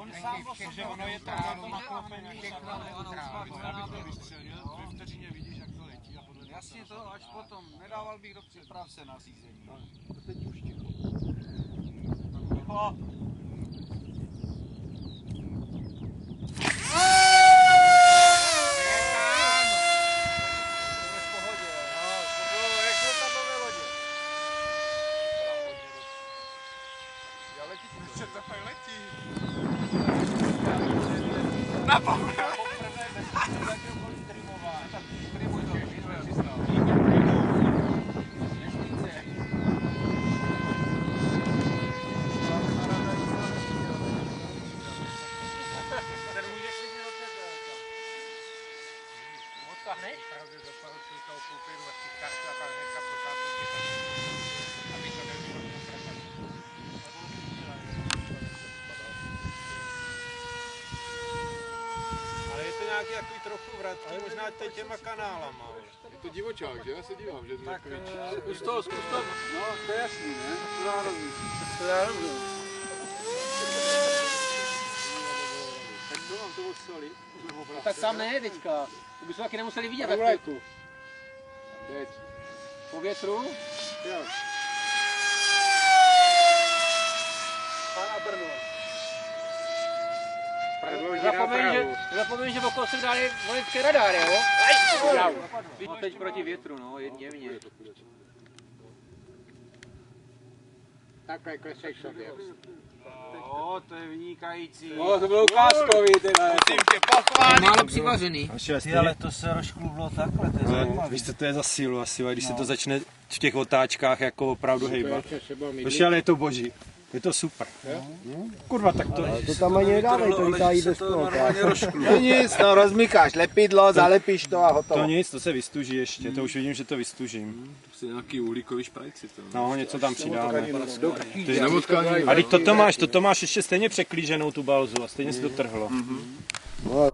On sám o sobě, ono je to naklopené všechno, aby to vystřelil, ve vteřině vidíš, jak to letí a podle toho. Jasně to, až potom, nedával bych dopředu. Připrav se na řízení. Teď už ticho. Na povrch! Nějaký takový trochu vratký, možná teď těma kanálama. Je to divočák, že? Já se dívám, že to tak zkus to. No, to je jasný, ne? To já rozumím. Tak to vám to odsolit. Tak sám ne teďka. To bychom taky nemuseli vidět tak chvilku. Teď. Po větru. Jo. Pana Brno. Zapomeň, že okolo se dali vojenské radary, jo? No teď proti větru, no, jemně. Takhle klesej sobě. No, to je vynikající. No, to bylo ukázkový teda. Musím tě pochválit. Málo přivařený. Ale to se rozklublo takhle, to je zajímavé. Víš, co to je za sílu asi, když se to začne v těch otáčkách jako opravdu hejbat. Ale je to boží. Je to super. Kurva, tak to... To tam ani nedávej, to lítají bez toho. No nic, no rozmykáš lepidlo, zalepíš to a hotovo. To nic, to se vystuží ještě, to už vidím, že to vystužím. To je nějaký uhlíkový šprajci to. No, něco tam přidáme. Nemotkání. A teď toto máš ještě stejně překlíženou tu balzu a stejně si to trhlo. No,